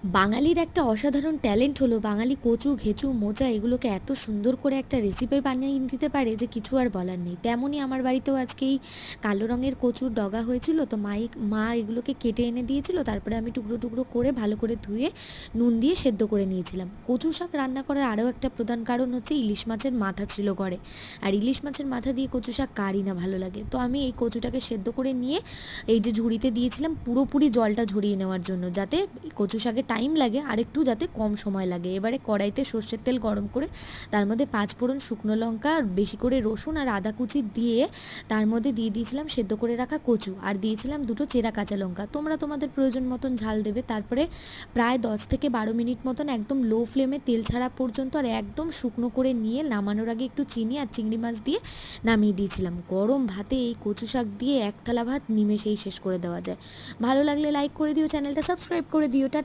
বাঙালির একটা অসাধারণ ট্যালেন্ট হলো বাঙালি কচু ঘেঁচু মোচা এগুলোকে এত সুন্দর করে একটা রেসিপি বানিয়ে দিতে পারে যে কিছু আর বলার নেই। তেমনই আমার বাড়িতেও আজকে এই কালো রঙের কচুর ডগা হয়েছিল, তো মা এগুলোকে কেটে এনে দিয়েছিল। তারপরে আমি টুকরো টুকরো করে ভালো করে ধুয়ে নুন দিয়ে সেদ্ধ করে নিয়েছিলাম। কচু শাক রান্না করার আরও একটা প্রধান কারণ হচ্ছে ইলিশ মাছের মাথা ছিল ঘরে, আর ইলিশ মাছের মাথা দিয়ে কচু শাক কারই না ভালো লাগে। তো আমি এই কচুটাকে সেদ্ধ করে নিয়ে এই যে ঝুড়িতে দিয়েছিলাম পুরোপুরি জলটা ঝরিয়ে নেওয়ার জন্য, যাতে কচু শাকে টাইম লাগে আর একটু যাতে কম সময় লাগে। এবারে কড়াইতে সর্ষের তেল গরম করে তার মধ্যে 5 ফোড়ন, শুকনো লঙ্কা আর বেশি করে রসুন আর আদা কুচি দিয়ে তার মধ্যে দিয়ে দিয়েছিলাম সেদ্ধ করে রাখা কচু, আর দিয়েছিলাম 2টো চেরা কাঁচা লঙ্কা। তোমরা তোমাদের প্রয়োজন মতন ঝাল দেবে। তারপরে প্রায় 10 থেকে 12 মিনিট মতন একদম লো ফ্লেমে তেল ছাড়া পর্যন্ত আর একদম শুকনো করে নিয়ে নামানোর আগে একটু চিনি আর চিংড়ি মাছ দিয়ে নামিয়ে দিয়েছিলাম। গরম ভাতে এই কচু শাক দিয়ে এক থালা ভাত নিমেষেই শেষ করে দেওয়া যায়। ভালো লাগলে লাইক করে দিও, চ্যানেলটা সাবস্ক্রাইব করে দিও। টাটা।